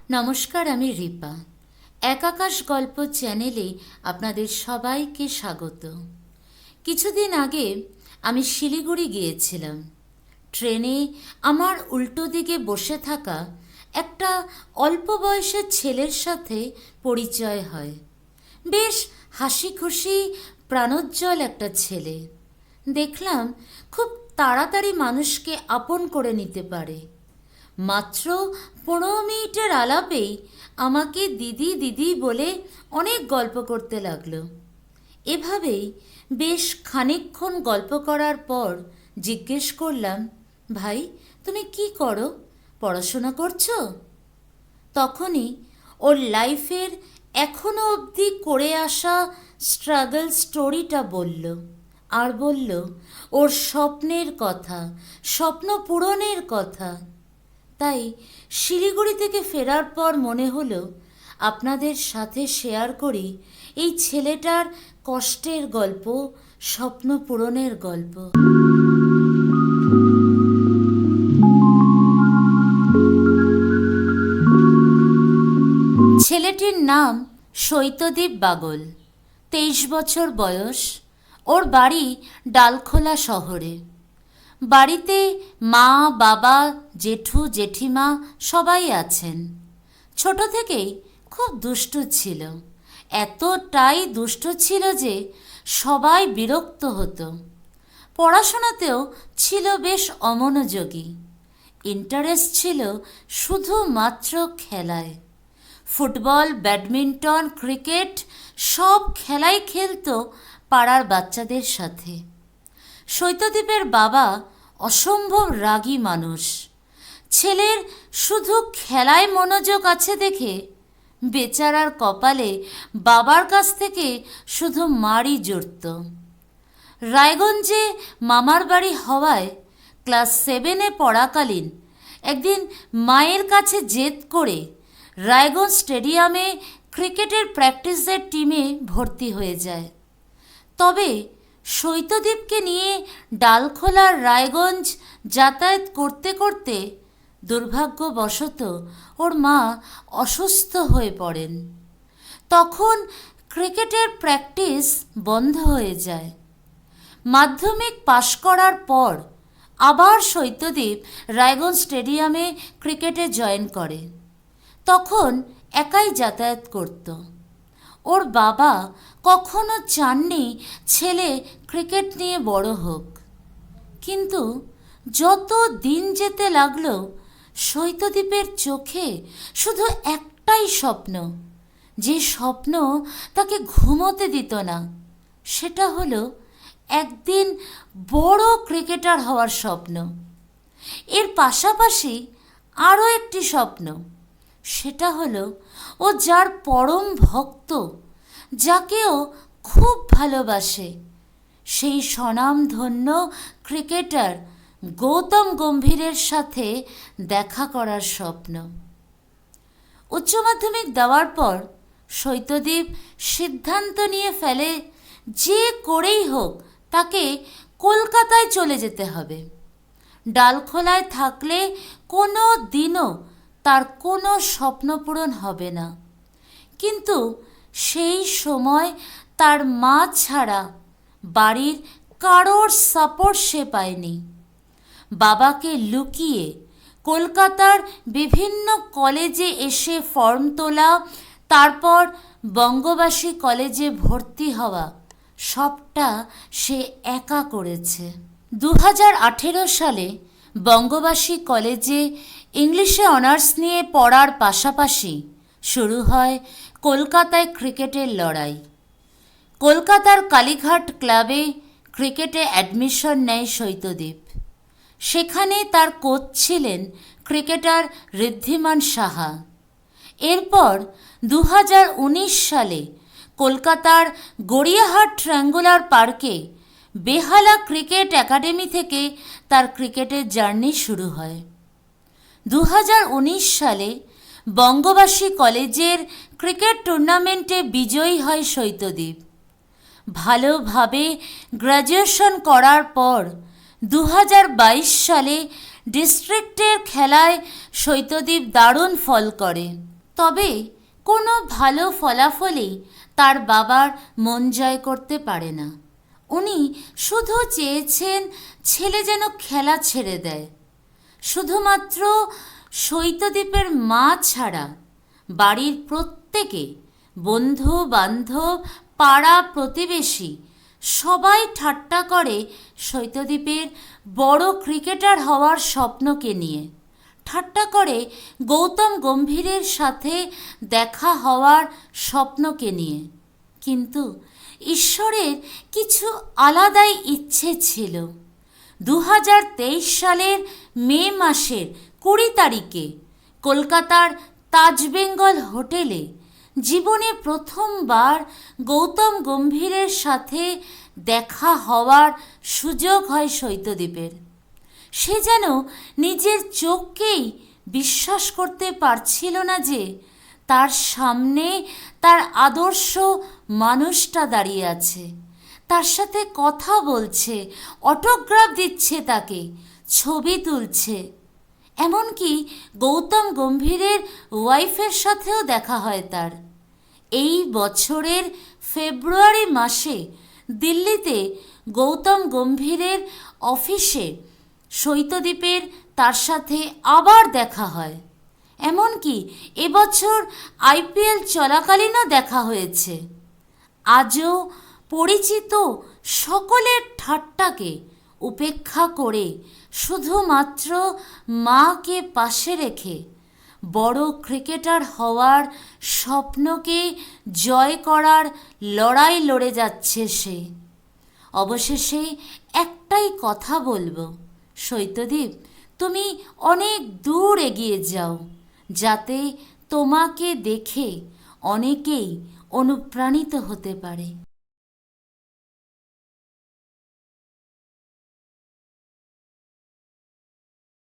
নমস্কার, আমি রিপা। একাকাশ গল্প চ্যানেলে আপনাদের সবাইকে স্বাগত। কিছুদিন আগে আমি শিলিগুড়ি গিয়েছিলাম। ট্রেনে আমার উল্টো দিকে বসে থাকা একটা অল্প বয়সের ছেলের সাথে পরিচয় হয়। বেশ হাসি খুশি প্রাণোজ্জ্বল একটা ছেলে। দেখলাম খুব তাড়াতাড়ি মানুষকে আপন করে নিতে পারে। মাত্র 15 মিনিটের আলাপেই আমাকে দিদি দিদি বলে অনেক গল্প করতে লাগলো। এভাবেই বেশ খানিকক্ষণ গল্প করার পর জিজ্ঞেস করলাম, ভাই তুমি কি করো, পড়াশোনা করছো? তখনই ওর লাইফের এখনো অবধি করে আসা স্ট্রাগল স্টোরিটা বলল, আর বলল ওর স্বপ্নের কথা, স্বপ্ন পূরণের কথা। তাই শিলিগুড়ি থেকে ফেরার পর মনে হলো আপনাদের সাথে শেয়ার করি এই ছেলেটার কষ্টের গল্প, স্বপ্ন পূরণের গল্প। ছেলেটির নাম সৈতদীপ বাগল। 23 বছর বয়স। ওর বাড়ি ডালখোলা শহরে। বাড়িতে মা, বাবা, জেঠু, জেঠিমা সবাই আছেন। ছোট থেকেই খুব দুষ্টু ছিল। এতটাই দুষ্ট ছিল যে সবাই বিরক্ত হতো। পড়াশোনাতেও ছিল বেশ অমনোযোগী। ইন্টারেস্ট ছিল শুধুমাত্র খেলায়। ফুটবল, ব্যাডমিন্টন, ক্রিকেট সব খেলাই খেলতো পাড়ার বাচ্চাদের সাথে। সৈতদীপের বাবা অসম্ভব রাগী মানুষ। ছেলের শুধু খেলায় মনোযোগ আছে দেখে বেচারার কপালে বাবার কাছ থেকে শুধু মারই জড়ত। রায়গঞ্জে মামার বাড়ি হওয়ায় ক্লাস 7-এ পড়াকালীন একদিন মায়ের কাছে জেদ করে রায়গঞ্জ স্টেডিয়ামে ক্রিকেটের প্র্যাকটিসের টিমে ভর্তি হয়ে যায়। তবে সৈতদীপকে নিয়ে ডালখোলার রায়গঞ্জ যাতায়াত করতে করতে দুর্ভাগ্যবশত ওর মা অসুস্থ হয়ে পড়েন। তখন ক্রিকেটের প্র্যাকটিস বন্ধ হয়ে যায়। মাধ্যমিক পাশ করার পর আবার সৈতদীপ রায়গঞ্জ স্টেডিয়ামে ক্রিকেটে জয়েন করে। তখন একাই যাতায়াত করত। ওর বাবা কখনো চাননি ছেলে ক্রিকেট নিয়ে বড় হোক। কিন্তু যত দিন যেতে লাগলো সৈতদীপের চোখে শুধু একটাই স্বপ্ন, যে স্বপ্ন তাকে ঘুমোতে দিত না। সেটা হলো একদিন বড় ক্রিকেটার হওয়ার স্বপ্ন। এর পাশাপাশি আরও একটি স্বপ্ন, সেটা হলো ও যার পরম ভক্ত, যাকেও খুব ভালোবাসে, সেই স্বনামধন্য ক্রিকেটার গৌতম গম্ভীরের সাথে দেখা করার স্বপ্ন। উচ্চ মাধ্যমিক দেওয়ার পর সৈতদীপ সিদ্ধান্ত নিয়ে ফেলে যে করেই হোক তাকে কলকাতায় চলে যেতে হবে। ডালখোলায় থাকলে কোনো দিনও তার কোনো স্বপ্ন পূরণ হবে না। কিন্তু সেই সময় তার মা ছাড়া বাড়ির কারোর সাপোর্ট সে পায়নি। বাবাকে লুকিয়ে কলকাতার বিভিন্ন কলেজে এসে ফর্ম তোলা, তারপর বঙ্গবাসী কলেজে ভর্তি হওয়া, সবটা সে একা করেছে। 2018 সালে বঙ্গবাসী কলেজে ইংলিশে অনার্স নিয়ে পড়ার পাশাপাশি শুরু হয় কলকাতায় ক্রিকেটের লড়াই। কলকাতার কালীঘাট ক্লাবে ক্রিকেটে অ্যাডমিশন নেয় সৈতদীপ। সেখানে তার কোচ ছিলেন ক্রিকেটার ঋদ্ধিমান সাহা। এরপর 2019 সালে কলকাতার গড়িয়াহাট ট্রায়াঙ্গুলার পার্কে বেহালা ক্রিকেট একাডেমি থেকে তার ক্রিকেটের জার্নি শুরু হয়। 2019 সালে বঙ্গবাসী কলেজের ক্রিকেট টুর্নামেন্টে বিজয়ী হয় সৈতদীপ। ভালোভাবে গ্র্যাজুয়েশন করার পর 2022 সালে ডিস্ট্রিক্টের খেলায় সৈতদীপ দারুণ ফল করে। তবে কোনো ভালো ফলাফলই তার বাবার মন জয় করতে পারে না। উনি শুধু চেয়েছেন ছেলে যেন খেলা ছেড়ে দেয়। শুধুমাত্র সৈতদ্বীপের মা ছাড়া বাড়ির প্রত্যেকে, বন্ধু বান্ধব, পাড়া প্রতিবেশী সবাই ঠাট্টা করে সৈতদ্বীপের বড় ক্রিকেটার হওয়ার স্বপ্নকে নিয়ে। ঠাট্টা করে গৌতম গম্ভীরের সাথে দেখা হওয়ার স্বপ্নকে নিয়ে। কিন্তু ঈশ্বরের কিছু আলাদাই ইচ্ছে ছিল। 2023 সালের মে মাসের 20 তারিখে কলকাতার তাজ বেঙ্গল হোটেলে জীবনে প্রথমবার গৌতম গম্ভীরের সাথে দেখা হওয়ার সুযোগ হয় সৈতদ্বীপের। সে যেন নিজের চোখকেই বিশ্বাস করতে পারছিল না যে তার সামনে তার আদর্শ মানুষটা দাঁড়িয়ে আছে, তার সাথে কথা বলছে, অটোগ্রাফ দিচ্ছে, তাকে ছবি তুলছে। এমনকি গৌতম গম্ভীরের ওয়াইফের সাথেও দেখা হয় তার। এই বছরের ফেব্রুয়ারি মাসে দিল্লিতে গৌতম গম্ভীরের অফিসে সৈতদ্বীপের তার সাথে আবার দেখা হয়। এমনকি এবছর IPL চলাকালীনও দেখা হয়েছে। আজও পরিচিত সকলের ঠাট্টাকে উপেক্ষা করে শুধুমাত্র মাকে পাশে রেখে বড় ক্রিকেটার হওয়ার স্বপ্নকে জয় করার লড়াই লড়ে যাচ্ছে সে। অবশেষে একটাই কথা বলবো, সৈতদ্বীপ, তুমি অনেক দূর এগিয়ে যাও, যাতে তোমাকে দেখে অনেকেই অনুপ্রাণিত হতে পারে।